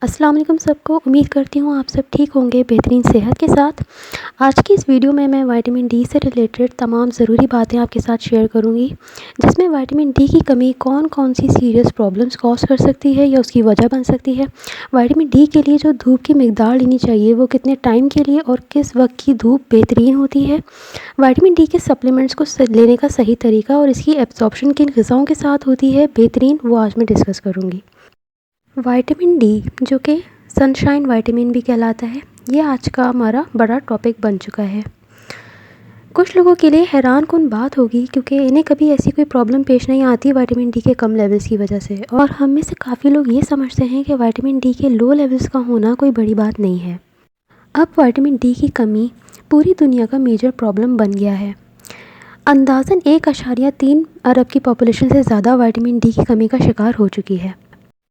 अस्सलाम वालेकुम सबको। उम्मीद करती हूँ आप सब ठीक होंगे बेहतरीन सेहत के साथ। आज की इस वीडियो में मैं विटामिन डी से रिलेटेड तमाम ज़रूरी बातें आपके साथ शेयर करूँगी, जिसमें विटामिन डी की कमी कौन कौन सी सीरियस प्रॉब्लम्स कॉज कर सकती है या उसकी वजह बन सकती है। विटामिन डी के लिए जो धूप की मिकदार लेनी चाहिए वो कितने टाइम के लिए और किस वक्त की धूप बेहतरीन होती है। विटामिन डी के सप्लीमेंट्स को लेने का सही तरीका और इसकी एब्जॉर्प्शन किन ग़िज़ाओं के साथ होती है बेहतरीन, वो आज मैं डिस्कस करूँगी। विटामिन डी, जो कि सनशाइन विटामिन भी कहलाता है, ये आज का हमारा बड़ा टॉपिक बन चुका है। कुछ लोगों के लिए हैरान कुन बात होगी क्योंकि इन्हें कभी ऐसी कोई प्रॉब्लम पेश नहीं आती विटामिन डी के कम लेवल्स की वजह से, और हम में से काफ़ी लोग ये समझते हैं कि विटामिन डी के लो लेवल्स का होना कोई बड़ी बात नहीं है। अब विटामिन डी की कमी पूरी दुनिया का मेजर प्रॉब्लम बन गया है। अंदाज़न 1.3 अरब की पॉपुलेशन से ज़्यादा विटामिन डी की कमी का शिकार हो चुकी है।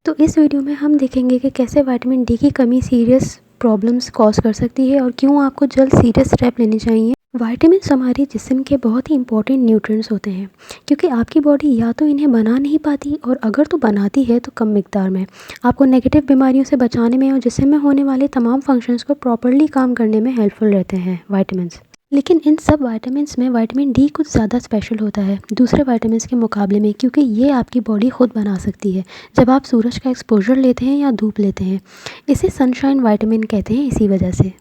तो इस वीडियो में हम देखेंगे कि कैसे विटामिन डी की कमी सीरियस प्रॉब्लम्स कॉज कर सकती है और क्यों आपको जल्द सीरियस स्टेप लेने चाहिए। विटामिन्स हमारे जिस्म के बहुत ही इंपॉर्टेंट न्यूट्रिएंट्स होते हैं, क्योंकि आपकी बॉडी या तो इन्हें बना नहीं पाती, और अगर तो बनाती है तो कम मिकदार में। आपको नेगेटिव बीमारियों से बचाने में और जिस्म में होने वाले तमाम फंक्शंस को प्रॉपर्ली काम करने में हेल्पफुल रहते हैं विटामिन्स। लेकिन इन सब विटामिन्स में विटामिन डी कुछ ज़्यादा स्पेशल होता है दूसरे विटामिन्स के मुकाबले में, क्योंकि ये आपकी बॉडी खुद बना सकती है जब आप सूरज का एक्सपोजर लेते हैं या धूप लेते हैं। इसे सनशाइन विटामिन कहते हैं। इसी वजह से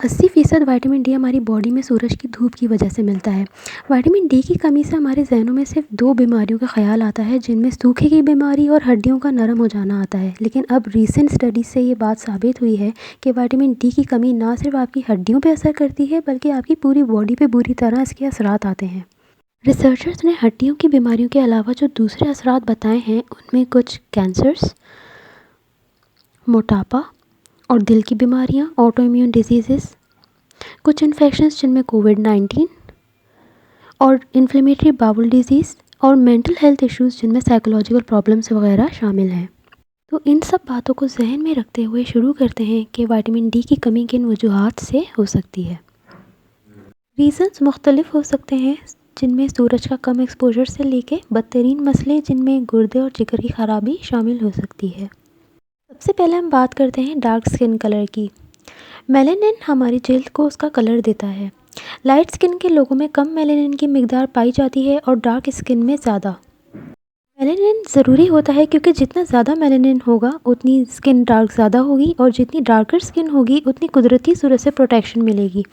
80% विटामिन डी हमारी बॉडी में सूरज की धूप की वजह से मिलता है। विटामिन डी की कमी से हमारे जहनों में सिर्फ 2 बीमारियों का ख्याल आता है, जिनमें सूखे की बीमारी और हड्डियों का नरम हो जाना आता है। लेकिन अब रीसेंट स्टडीज़ से ये बात साबित हुई है कि विटामिन डी की कमी ना सिर्फ आपकी हड्डियों पर असर करती है, बल्कि आपकी पूरी बॉडी पर बुरी तरह इसके असरात आते हैं। रिसर्चर्स ने हड्डियों की बीमारियों के अलावा जो दूसरे असरात बताए हैं, उनमें कुछ कैंसर्स, मोटापा और दिल की बीमारियां, ऑटो इम्यून डिजीज़, कुछ इन्फेक्शंस जिनमें कोविड-19 और इन्फ्लेमेटरी बाउल डिजीज़, और मेंटल हेल्थ इश्यूज़ जिनमें साइकोलॉजिकल प्रॉब्लम्स वगैरह शामिल हैं। तो इन सब बातों को जहन में रखते हुए शुरू करते हैं कि विटामिन डी की कमी किन वजूहात से हो सकती है। रीज़न्स मुख्तलिफ हो सकते हैं, जिनमें सूरज का कम एक्सपोजर से लेके बदतरीन मसले जिनमें गुर्दे और जिगर की ख़राबी शामिल हो सकती है। सबसे पहले हम बात करते हैं डार्क स्किन कलर की। मेलानिन हमारी जल्द को उसका कलर देता है। लाइट स्किन के लोगों में कम मेलानिन की मिकदार पाई जाती है और डार्क स्किन में ज़्यादा। मेलानिन ज़रूरी होता है क्योंकि जितना ज़्यादा मेलानिन होगा उतनी स्किन डार्क ज़्यादा होगी, और जितनी डार्कर स्किन होगी उतनी कुदरती सूरज से प्रोटेक्शन मिलेगी।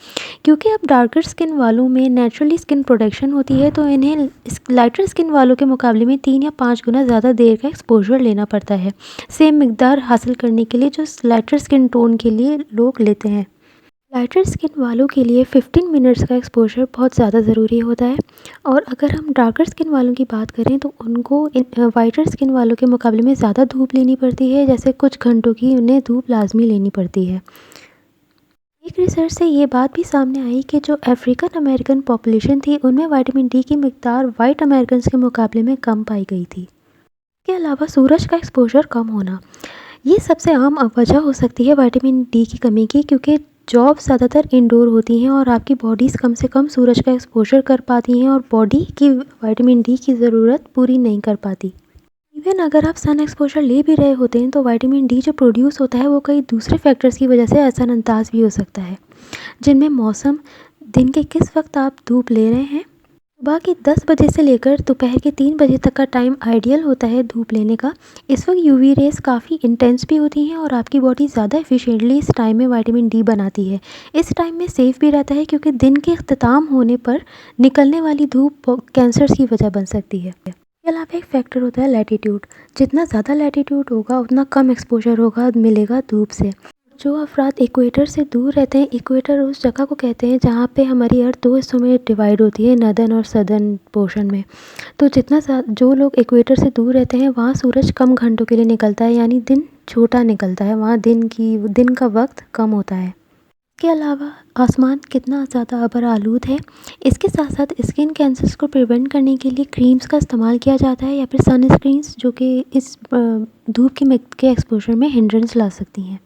क्योंकि अब डार्कर स्किन वालों में नेचुरली स्किन प्रोटेक्शन होती है, तो इन्हें लाइटर स्किन वालों के मुकाबले में 3 या 5 गुना ज़्यादा देर का एक्सपोजर लेना पड़ता है सेम मिकदार हासिल करने के लिए, जो लाइटर स्किन टोन के लिए लोग लेते हैं। लाइटर स्किन वालों के लिए 15 मिनट्स का एक्सपोजर बहुत ज़्यादा ज़रूरी होता है, और अगर हम डार्कर स्किन वालों की बात करें तो उनको वाइटर स्किन वालों के मुकाबले में ज़्यादा धूप लेनी पड़ती है, जैसे कुछ घंटों की उन्हें धूप लाजमी लेनी पड़ती है। एक रिसर्च से ये बात भी सामने आई कि जो अफ्रीकन अमेरिकन पॉपुलेशन थी, उनमें विटामिन डी की मिकदार वाइट अमेरिकन के मुकाबले में कम पाई गई थी। इसके अलावा सूरज का एक्सपोजर कम होना, ये सबसे आम वजह हो सकती है विटामिन डी की कमी की, क्योंकि जॉब ज़्यादातर इंडोर होती हैं और आपकी बॉडीज़ कम से कम सूरज का एक्सपोजर कर पाती हैं और बॉडी की विटामिन डी की ज़रूरत पूरी नहीं कर पाती। इवन अगर आप सन एक्सपोजर ले भी रहे होते हैं तो विटामिन डी जो प्रोड्यूस होता है वो कई दूसरे फैक्टर्स की वजह से असरअंदाज भी हो सकता है, जिनमें मौसम, दिन के किस वक्त आप धूप ले रहे हैं। सुबह के 10 बजे से लेकर दोपहर के 3 बजे तक का टाइम आइडियल होता है धूप लेने का। इस वक्त यूवी रेस काफ़ी इंटेंस भी होती हैं और आपकी बॉडी ज़्यादा एफिशिएंटली इस टाइम में विटामिन डी बनाती है। इस टाइम में सेफ़ भी रहता है, क्योंकि दिन के अख्ताम होने पर निकलने वाली धूप कैंसर्स की वजह बन सकती है। इसके अलावा एक फैक्टर होता है लैटीट्यूड। जितना ज़्यादा लैटीट्यूड होगा उतना कम एक्सपोजर होगा मिलेगा धूप से। जो अफराद इक्वेटर से दूर रहते हैं, इक्वेटर उस जगह को कहते हैं जहाँ पे हमारी अर्थ 2 हिस्सों में डिवाइड होती है, नॉर्दर्न और सदर्न पोर्शन में। तो जो लोग इक्वेटर से दूर रहते हैं वहाँ सूरज कम घंटों के लिए निकलता है, यानी दिन छोटा निकलता है, वहाँ दिन का वक्त कम होता है। इसके अलावा आसमान कितना ज़्यादा अबर आलूद है। इसके साथ साथ स्किन कैंसर्स को प्रिवेंट करने के लिए क्रीम्स का इस्तेमाल किया जाता है, या फिर सनस्क्रीन्स, जो कि इस धूप के एक्सपोजर में हिंड्रेंस ला सकती हैं।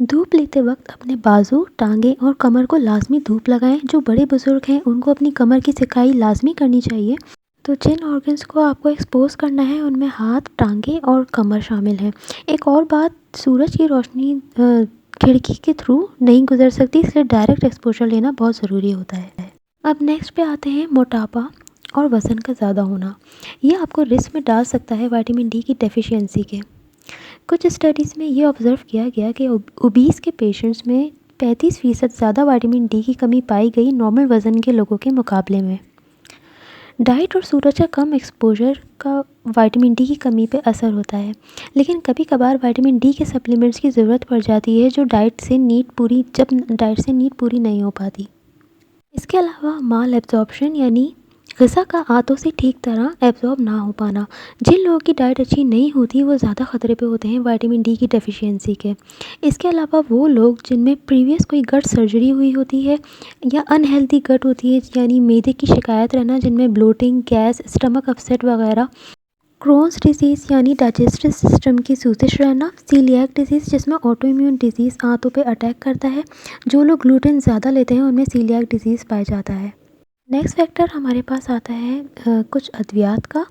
धूप लेते वक्त अपने बाजू, टांगे और कमर को लाजमी धूप लगाएं। जो बड़े बुजुर्ग हैं उनको अपनी कमर की सिकाई लाजमी करनी चाहिए। तो जिन ऑर्गन्स को आपको एक्सपोज करना है उनमें हाथ, टांगे और कमर शामिल हैं। एक और बात, सूरज की रोशनी खिड़की के थ्रू नहीं गुजर सकती, इसलिए डायरेक्ट एक्सपोजर लेना बहुत ज़रूरी होता है। अब नेक्स्ट पे आते हैं मोटापा और वज़न का ज़्यादा होना। ये आपको रिस्क में डाल सकता है विटामिन डी की डेफिशिएंसी के। कुछ स्टडीज़ में ये ऑब्ज़र्व किया गया कि ओबीस के पेशेंट्स में 35% ज़्यादा विटामिन डी की कमी पाई गई नॉर्मल वज़न के लोगों के मुकाबले में। डाइट और सूरज का कम एक्सपोजर का विटामिन डी की कमी पे असर होता है, लेकिन कभी कभार विटामिन डी के सप्लीमेंट्स की ज़रूरत पड़ जाती है जब डाइट से नीड पूरी नहीं हो पाती। इसके अलावा माल एब्जॉर्प्शन यानी ग़िज़ा का आंतों से ठीक तरह एब्जॉर्ब ना हो पाना। जिन लोगों की डाइट अच्छी नहीं होती वो ज़्यादा ख़तरे पे होते हैं विटामिन डी की डेफिशिएंसी के। इसके अलावा वो लोग जिनमें प्रीवियस कोई गट सर्जरी हुई होती है या अनहेल्दी गट होती है, यानी मैदे की शिकायत रहना, जिनमें ब्लोटिंग, गैस, स्टमक अपसेट वगैरह, क्रोन्स डिजीज़ यानी डाइजेस्टिव सिस्टम की सूजिश रहना, सीलियाक डिजीज़ जिसमें ऑटो इम्यून डिजीज़ आंतों पे अटैक करता है। जो लोग ग्लूटेन ज़्यादा लेते हैं उनमें सीलियाक डिजीज़ पाया जाता है। नेक्स्ट फैक्टर हमारे पास आता है कुछ अद्वियात का।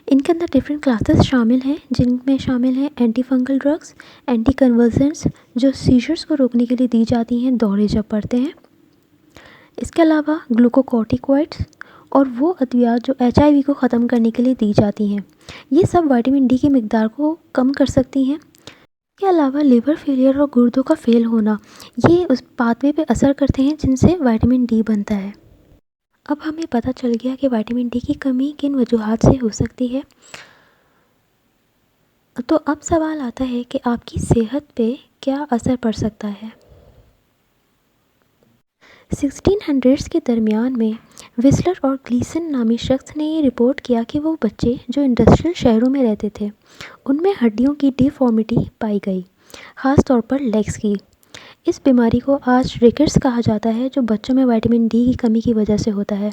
इनके अंदर डिफरेंट क्लासेस शामिल हैं, जिनमें शामिल हैं एंटी फंगल ड्रग्स, एंटी कन्वर्सेंट्स जो सीजर्स को रोकने के लिए दी जाती हैं दौरे जब पड़ते हैं। इसके अलावा ग्लूकोकॉर्टिकॉइड्स और वो अद्वियात जो एचआईवी को ख़त्म करने के लिए दी जाती हैं। ये सब विटामिन डी की मिकदार को कम कर सकती हैं। इसके अलावा लिवर फेलियर और गुर्दों का फेल होना, ये उस पाथवे पे असर करते हैं जिनसे विटामिन डी बनता है। अब हमें पता चल गया कि विटामिन डी की कमी किन वजूहात से हो सकती है। तो अब सवाल आता है कि आपकी सेहत पे क्या असर पड़ सकता है। 1600s के दरमियान में विस्लर और ग्लीसन नामी शख्स ने ये रिपोर्ट किया कि वो बच्चे जो इंडस्ट्रियल शहरों में रहते थे उनमें हड्डियों की डिफॉर्मिटी पाई गई, ख़ास तौर पर लेग्स की। इस बीमारी को आज रिकेट्स कहा जाता है, जो बच्चों में विटामिन डी की कमी की वजह से होता है।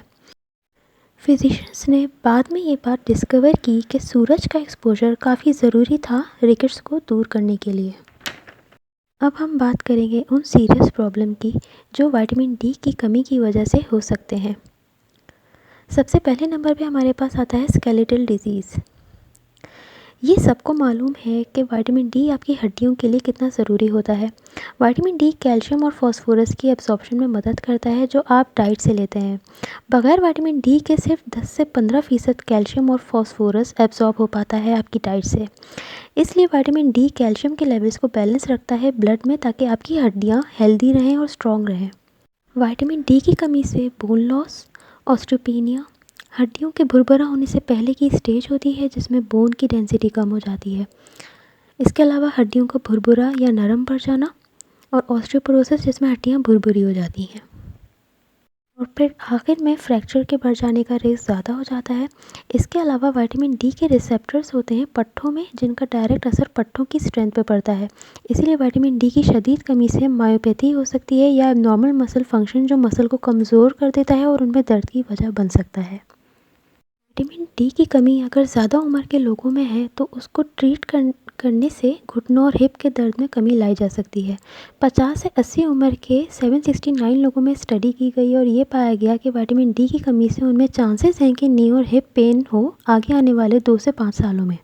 फिजिशियंस ने बाद में ये बात डिस्कवर की कि सूरज का एक्सपोजर काफ़ी ज़रूरी था रिकेट्स को दूर करने के लिए। अब हम बात करेंगे उन सीरियस प्रॉब्लम की जो विटामिन डी की कमी की वजह से हो सकते हैं। सबसे पहले नंबर पे हमारे पास आता है स्केलेटल डिजीज़। ये सबको मालूम है कि विटामिन डी आपकी हड्डियों के लिए कितना ज़रूरी होता है। विटामिन डी कैल्शियम और फास्फोरस की एब्जॉर्प्शन में मदद करता है जो आप डाइट से लेते हैं। बगैर विटामिन डी के सिर्फ 10 से 15% कैल्शियम और फास्फोरस एब्जॉर्ब हो पाता है आपकी डाइट से। इसलिए विटामिन डी कैल्शियम के लेवल्स को बैलेंस रखता है ब्लड में, ताकि आपकी हड्डियाँ हेल्दी रहें और स्ट्रॉन्ग रहें। विटामिन डी की कमी से बोन लॉस, ऑस्टियोपेनिया, हड्डियों के भुरभुरा होने से पहले की स्टेज होती है जिसमें बोन की डेंसिटी कम हो जाती है। इसके अलावा हड्डियों का भुरभुरा या नरम पड़ जाना और ऑस्टियोपोरोसिस जिसमें हड्डियाँ भुरभुरी हो जाती हैं। और फिर आखिर में फ्रैक्चर के बढ़ जाने का रिस्क ज़्यादा हो जाता है। इसके अलावा विटामिन डी के रिसेप्टर्स होते हैं पट्ठों में, जिनका डायरेक्ट असर पट्ठों की स्ट्रेंथ पर पड़ता है। इसीलिए विटामिन डी की शदीद कमी से मायोपैथी हो सकती है या नॉर्मल मसल फंक्शन जो मसल को कमज़ोर कर देता है और उनमें दर्द की वजह बन सकता है। विटामिन डी की कमी अगर ज़्यादा उम्र के लोगों में है तो उसको ट्रीट करने से घुटनों और हिप के दर्द में कमी लाई जा सकती है। 50 से 80 उम्र के 769 लोगों में स्टडी की गई और ये पाया गया कि विटामिन डी की कमी से उनमें चांसेस हैं कि नी और हिप पेन हो आगे आने वाले 2 से 5 सालों में।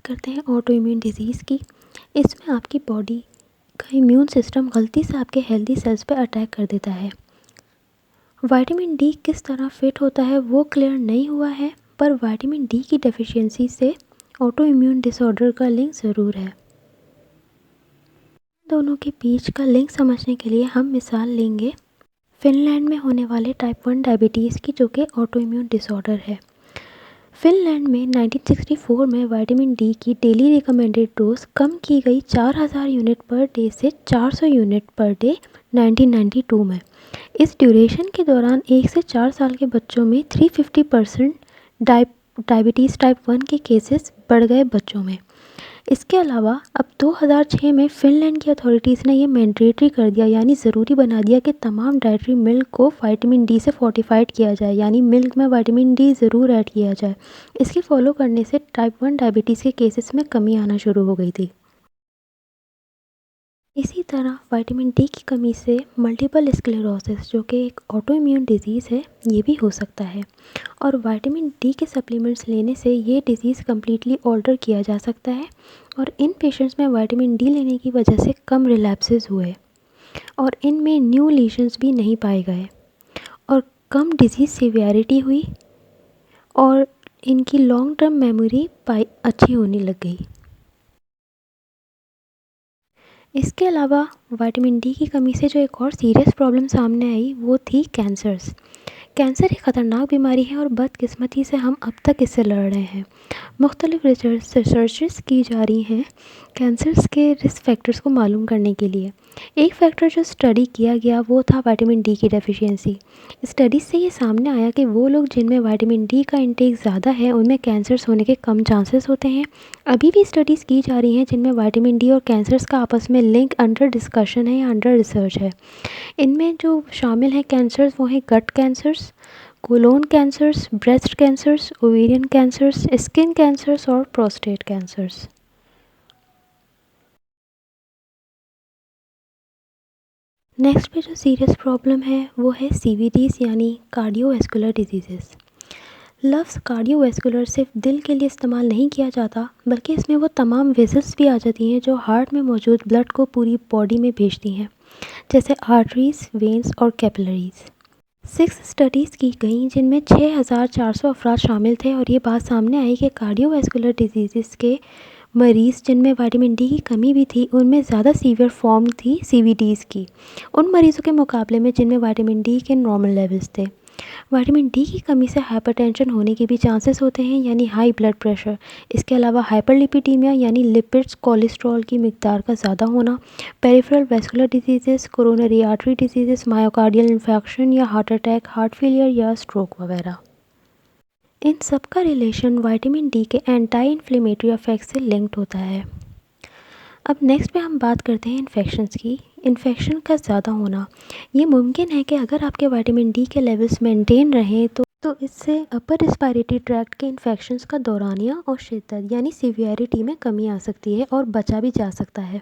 करते हैं ऑटो इम्यून डिजीज़ की। इसमें आपकी बॉडी का इम्यून सिस्टम गलती से आपके हेल्दी सेल्स पर अटैक कर देता है। विटामिन डी किस तरह फिट होता है वो क्लियर नहीं हुआ है, पर विटामिन डी की डेफिशिएंसी से ऑटो इम्यून डिसऑर्डर का लिंक ज़रूर है। दोनों के बीच का लिंक समझने के लिए हम मिसाल लेंगे फिनलैंड में होने वाले टाइप 1 डायबिटीज़ की, जो कि ऑटो इम्यून डिसऑर्डर है। फिनलैंड में 1964 में विटामिन डी की डेली रिकमेंडेड डोज कम की गई 4000 यूनिट पर डे से 400 यूनिट पर डे 1992 में। इस ड्यूरेशन के दौरान 1 से 4 साल के बच्चों में 350% डायबिटीज़ टाइप 1 के केसेस बढ़ गए बच्चों में। इसके अलावा अब 2006 में फिनलैंड की अथॉरिटीज़ ने यह मैंडेटरी कर दिया, यानी ज़रूरी बना दिया कि तमाम डाइटरी मिल्क को विटामिन डी से फोर्टिफाइड किया जाए, यानी मिल्क में विटामिन डी ज़रूर ऐड किया जाए। इसके फॉलो करने से टाइप 1 डायबिटीज़ के केसेस में कमी आना शुरू हो गई थी। इसी तरह विटामिन डी की कमी से मल्टीपल स्क्लेरोसिस, जो कि एक ऑटो इम्यून डिजीज़ है, ये भी हो सकता है। और विटामिन डी के सप्लीमेंट्स लेने से ये डिज़ीज़ कम्प्लीटली ऑल्टर किया जा सकता है। और इन पेशेंट्स में विटामिन डी लेने की वजह से कम रिलैप्सेस हुए और इनमें न्यू लीशंस भी नहीं पाए गए और कम डिजीज़ सीवियरिटी हुई और इनकी लॉन्ग टर्म मेमोरी अच्छी होने लग गई। इसके अलावा विटामिन डी की कमी से जो एक और सीरियस प्रॉब्लम सामने आई वो थी कैंसर्स। कैंसर एक ख़तरनाक बीमारी है और बदकिस्मती से हम अब तक इससे लड़ रहे हैं। मुख्तलिफ रिसर्चेस की जा रही हैं कैंसर्स के रिस्क फैक्टर्स को मालूम करने के लिए। एक फैक्टर जो स्टडी किया गया वो था विटामिन डी की डेफिशिएंसी। स्टडीज़ से ये सामने आया कि वो लोग जिनमें विटामिन डी का इंटेक ज़्यादा है उनमें कैंसर्स होने के कम चांसेस होते हैं। अभी भी स्टडीज़ की जा रही हैं जिनमें विटामिन डी और कैंसर्स का आपस में लिंक अंडर डिस्कशन है या अंडर रिसर्च है। इनमें जो शामिल हैं कैंसर्स वो हैं gut cancers, colon cancers, breast cancers, ovarian cancers, skin cancers और प्रोस्टेट कैंसर्स। नेक्स्ट पे जो सीरियस प्रॉब्लम है वो है सीवीडीज़ यानी कार्डियोवैस्कुलर डिजीज़ेस। लफ्ज़ कार्डियोवैस्कुलर सिर्फ दिल के लिए इस्तेमाल नहीं किया जाता बल्कि इसमें वो तमाम वेसल्स भी आ जाती हैं जो हार्ट में मौजूद ब्लड को पूरी बॉडी में भेजती हैं, जैसे आर्टरीज, वेन्स और कैपिलरीज। 6 स्टडीज़ की गई जिनमें 6,400 अफराद शामिल थे और ये बात सामने आई कि कार्डियोवैस्कुलर डिजीज़ के मरीज़ जिनमें विटामिन डी की कमी भी थी उनमें ज़्यादा सीवियर फॉर्म थी सीवीडीज़ की उन मरीज़ों के मुकाबले में जिनमें विटामिन डी के नॉर्मल लेवल्स थे। विटामिन डी की कमी से हाइपरटेंशन होने के भी चांसेस होते हैं यानी हाई ब्लड प्रेशर। इसके अलावा हाइपरलिपिडीमिया यानी लिपिड्स, कोलेस्ट्रॉल की मिकदार का ज़्यादा होना, peripheral vascular diseases, coronary artery diseases, myocardial infection या हार्ट अटैक, हार्ट फेलियर या स्ट्रोक वगैरह। इन सब का रिलेशन विटामिन डी के एंटी इन्फ्लेमेटरी इफेक्ट से लिंक्ड होता है। अब नेक्स्ट पे हम बात करते हैं इन्फेक्शंस की। इन्फेक्शन का ज़्यादा होना ये मुमकिन है कि अगर आपके विटामिन डी के लेवल्स मेंटेन रहें तो इससे अपर रिस्पायरेटरी ट्रैक्ट के इन्फेक्शंस का दौरानिया और शिद्दत यानी सीवियरिटी में कमी आ सकती है और बचा भी जा सकता है।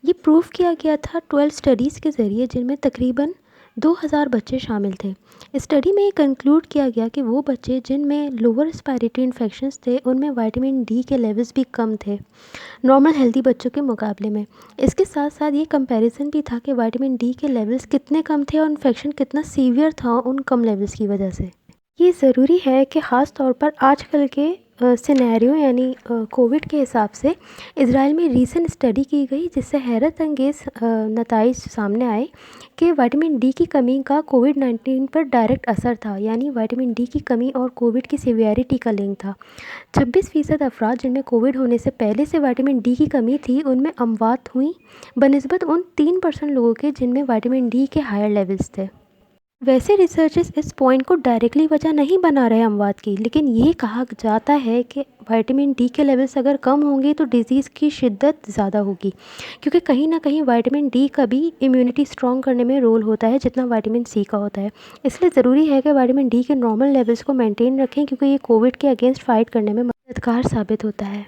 ये प्रूव किया गया था 12 स्टडीज़ के ज़रिए जिनमें तकरीबन 2000 बच्चे शामिल थे। स्टडी में ये कंक्लूड किया गया कि वो बच्चे जिनमें लोअर रिस्पायरेटरी इन्फेक्शंस थे उनमें विटामिन डी के लेवल्स भी कम थे नॉर्मल हेल्दी बच्चों के मुकाबले में। इसके साथ साथ ये कंपैरिजन भी था कि विटामिन डी के लेवल्स कितने कम थे और इन्फेक्शन कितना सीवियर था उन कम लेवल्स की वजह से। ये ज़रूरी है कि ख़ास तौर पर आजकल के सिनेरियो यानी कोविड के हिसाब से इज़राइल में रीसेंट स्टडी की गई जिससे हैरत अंगेज़ नताइज सामने आए कि विटामिन डी की कमी का कोविड-19 पर डायरेक्ट असर था यानी विटामिन डी की कमी और कोविड की सीवियरिटी का लिंक था। 26% अफराद जिनमें कोविड होने से पहले से विटामिन डी की कमी थी उनमें अमवात हुई बनिस्बत उन 3% लोगों के जिनमें विटामिन डी के हायर लेवल्स थे। वैसे रिसर्चर्स इस पॉइंट को डायरेक्टली वजह नहीं बना रहे अमवात की, लेकिन ये कहा जाता है कि विटामिन डी के लेवल्स अगर कम होंगे तो डिज़ीज़ की शिद्दत ज़्यादा होगी क्योंकि कहीं ना कहीं विटामिन डी का भी इम्यूनिटी स्ट्रॉन्ग करने में रोल होता है जितना विटामिन सी का होता है। इसलिए ज़रूरी है कि विटामिन डी के नॉर्मल लेवल्स को मेंटेन रखें क्योंकि ये कोविड के अगेंस्ट फाइट करने में मददगार साबित होता है।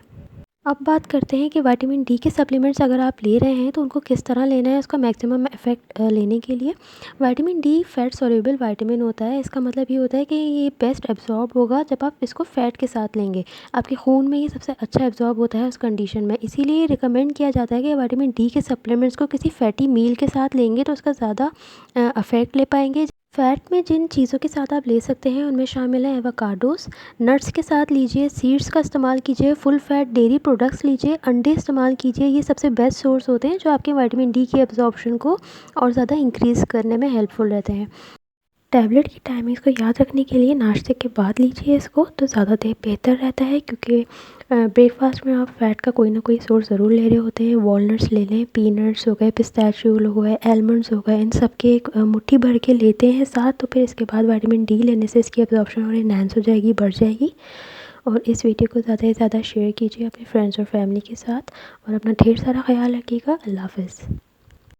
अब बात करते हैं कि विटामिन डी के सप्लीमेंट्स अगर आप ले रहे हैं तो उनको किस तरह लेना है उसका मैक्सिमम इफेक्ट लेने के लिए। Vitamin D fat soluble vitamin होता है। इसका मतलब ये होता है कि ये बेस्ट एब्जॉर्ब होगा जब आप इसको फ़ैट के साथ लेंगे। आपके खून में ये सबसे अच्छा एब्जॉर्ब होता है उस कंडीशन में, इसीलिए रिकमेंड किया जाता है कि विटामिन डी के सप्लीमेंट्स को किसी फैटी मील के साथ लेंगे तो उसका ज़्यादा इफेक्ट ले पाएंगे। फ़ैट में जिन चीज़ों के साथ आप ले सकते हैं उनमें शामिल हैं एवोकाडोस, नट्स के साथ लीजिए, सीड्स का इस्तेमाल कीजिए, फुल फैट डेयरी प्रोडक्ट्स लीजिए, अंडे इस्तेमाल कीजिए। ये सबसे बेस्ट सोर्स होते हैं जो आपके विटामिन डी की एब्जॉर्प्शन को और ज़्यादा इंक्रीज़ करने में हेल्पफुल रहते हैं। टैबलेट की टाइमिंग को याद रखने के लिए नाश्ते के बाद लीजिए इसको तो ज़्यादा देर बेहतर रहता है क्योंकि ब्रेकफास्ट में आप फ़ैट का कोई ना कोई सोर्स ज़रूर ले रहे होते हैं। वॉलनट्स ले लें, पीनट्स हो गए, पिस्ताचियो हो गए, आलमंड्स हो गए, इन सब के एक मुट्ठी भर के लेते हैं साथ तो फिर इसके बाद विटामिन डी लेने से इसकी एब्जॉर्प्शन और एनहांस हो जाएगी, बढ़ जाएगी। और इस वीडियो को ज़्यादा से ज़्यादा शेयर कीजिए अपने फ्रेंड्स और फैमिली के साथ और अपना ढेर सारा ख्याल रखिएगा। अल्लाह हाफ़िज़।